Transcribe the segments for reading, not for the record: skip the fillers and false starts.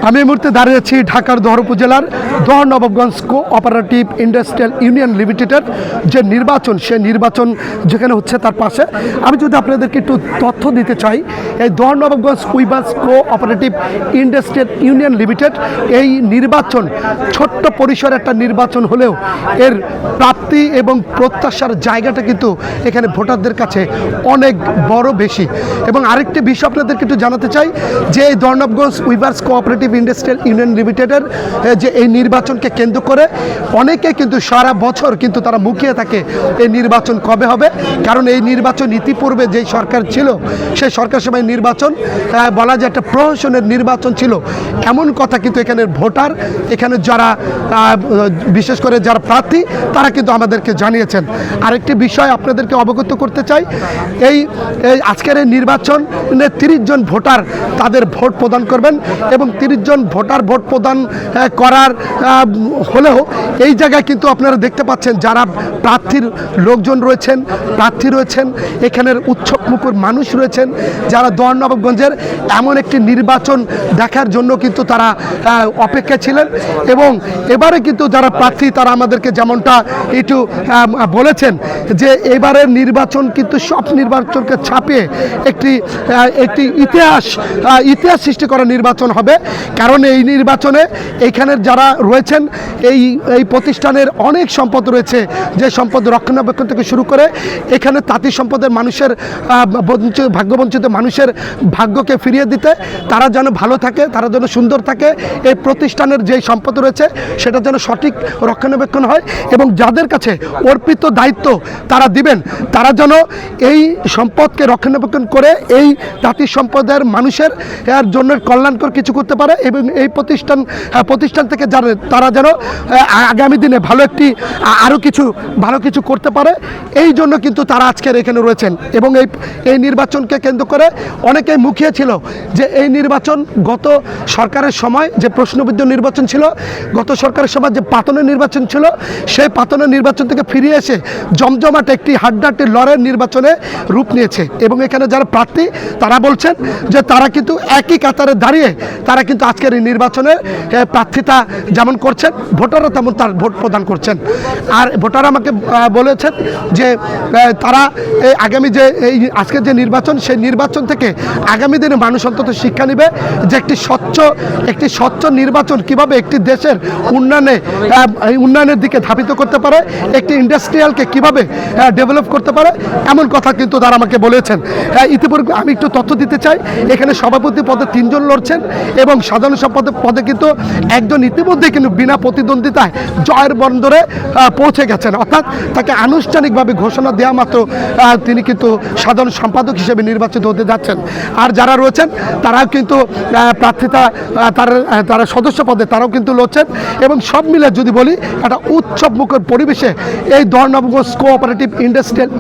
আমি এই মুহূর্তে দাঁড়িয়ে আছি ঢাকার দোহার উপজেলার দোহার নবাবগঞ্জ কোঅপারেটিভ ইন্ডাস্ট্রিয়াল ইউনিয়ন লিমিটেডের যে নির্বাচন, সে নির্বাচন যেখানে হচ্ছে তার পাশে আমি যদি আপনাদেরকে একটু তথ্য দিতে চাই, এই Dohar Nawabganj weavers cooperative industrial union limited এই নির্বাচন ছোট্ট পরিসরে একটা নির্বাচন হলেও এর প্রাপ্তি এবং প্রত্যাশার জায়গাটা কিন্তু এখানে ভোটারদের কাছে অনেক বড় বেশি। এবং আরেকটি বিষয় আপনাদেরকে একটু জানাতে চাই যে এই Dohar Nawabganj weavers cooperative industrial union লিমিটেডের যে এই নির্বাচনকে কেন্দ্র করে অনেকে কিন্তু সারা বছর কিন্তু তারা মুখিয়ে থাকে এই নির্বাচন কবে হবে, কারণ এই নির্বাচন ইতিপূর্বে যেই সরকার ছিল সেই সরকার সময় নির্বাচন বলা যায় একটা প্রহসনের নির্বাচন ছিল এমন কথা কিন্তু এখানের ভোটার, এখানে যারা বিশেষ করে যারা প্রার্থী তারা কিন্তু আমাদেরকে জানিয়েছেন। আরেকটি বিষয় আপনাদেরকে অবগত করতে চাই, এই আজকের এই নির্বাচনে 30 জন ভোটার তাদের ভোট প্রদান করবেন এবং 30 জন ভোটার ভোট প্রদান করার হলেও এই জায়গায় কিন্তু আপনারা দেখতে পাচ্ছেন যারা প্রার্থীর লোকজন রয়েছেন, প্রার্থী রয়েছেন, এখানের উৎসবমুখর মানুষ রয়েছেন যারা দোহার নবাবগঞ্জের এমন একটি নির্বাচন দেখার জন্য কিন্তু তারা অপেক্ষা ছিলেন। এবং এবারে কিন্তু যারা প্রার্থী তারা আমাদেরকে যেমনটা একটু বলেছেন যে এবারের নির্বাচন কিন্তু সব নির্বাচনকে ছাপিয়ে একটি ইতিহাস সৃষ্টি করা নির্বাচন হবে, কারণ এই নির্বাচনে এইখানের যারা রয়েছেন এই প্রতিষ্ঠানের অনেক সম্পদ রয়েছে, যে সম্পদ রক্ষণাবেক্ষণ থেকে শুরু করে এখানে তাঁতি সম্পদের মানুষের ভাগ্যবঞ্চিত মানুষের ভাগ্যকে ফিরিয়ে দিতে, তারা যেন ভালো থাকে, তারা যেন সুন্দর থাকে, এই প্রতিষ্ঠানের যেই সম্পদ রয়েছে সেটা যেন সঠিক রক্ষণাবেক্ষণ হয় এবং যাদের কাছে অর্পিত দায়িত্ব তারা দিবেন তারা যেন এই সম্পদকে রক্ষণাবেক্ষণ করে এই তাঁতি সম্পদের মানুষের জন্য কল্যাণকর কিছু করতে পারে এবং এই প্রতিষ্ঠান থেকে তারা যেন আগামী দিনে আরও ভালো কিছু করতে পারে, এই জন্য কিন্তু তারা আজকের এখানে রয়েছেন। এবং এই নির্বাচনকে কেন্দ্র করে অনেকেই মুখিয়ে ছিল যে এই নির্বাচন গত সরকারের সময় যে প্রশ্নবিদ্ধ নির্বাচন ছিল, গত সরকারের সময় যে পাতনের নির্বাচন ছিল, সেই পাতনের নির্বাচন থেকে ফিরিয়ে এসে জমজমাট একটি হাড্ডাহাড্ডি লড়াইয়ের নির্বাচনে রূপ নিয়েছে। এবং এখানে যারা প্রার্থী তারা বলছেন যে তারা কিন্তু একই কাতারে দাঁড়িয়ে তারা কিন্তু আজকের এই নির্বাচনে প্রার্থিতা যেমন করছেন ভোটাররা তেমন তার ভোট প্রদান করছেন। আর ভোটাররা আমাকে বলেছেন যে তারা আগামী যে আজকের যে নির্বাচন সেই নির্বাচন থেকে আগামী দিনে মানুষ অন্তত শিক্ষা নেবে যে একটি স্বচ্ছ নির্বাচন কিভাবে একটি দেশের উন্নয়নের দিকে ধাবিত করতে পারে, একটি ইন্ডাস্ট্রিয়ালকে কিভাবে ডেভেলপ করতে পারে, এমন কথা কিন্তু তারা আমাকে বলেছেন। ইতিপূর্বে আমি একটু তথ্য দিতে চাই, এখানে সভাপতি পদে 3 জন লড়ছেন এবং সাধারণ সম্পাদক পদে কিন্তু একজন ইতিমধ্যে কিন্তু বিনা প্রতিদ্বন্দ্বিতায় জয়ের বন্দরে পৌঁছে গেছেন, অর্থাৎ তাকে আনুষ্ঠানিকভাবে ঘোষণা দেওয়া মাত্র তিনি কিন্তু সাধারণ সম্পাদক হিসেবে নির্বাচিত হতে যাচ্ছেন। আর যারা রয়েছেন তারাও কিন্তু প্রার্থিতা তারা সদস্য পদে তারাও কিন্তু লড়ছেন। এবং সব মিলে যদি বলি একটা উৎসবমুখর পরিবেশে এই Dohar Nawabganj cooperative industrial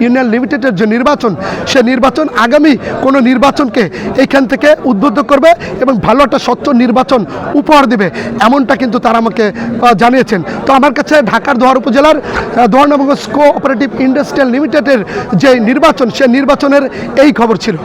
union লিমিটেডের যে নির্বাচন, সে নির্বাচন আগামী কোনো নির্বাচনকে এইখান থেকে উদ্বুদ্ধ করবে এবং ভালো একটা স্বচ্ছ নির্বাচন উপহার দেবে, এমনটা কিন্তু তারা আমাকে জানিয়েছেন। তো আমার কাছে ঢাকার দোহার উপজেলার দোহার নবাবগঞ্জ কোঅপারেটিভ ইন্ডাস্ট্রিয়াল লিমিটেডের যে নির্বাচন, সে নির্বাচনের এই খবর ছিল।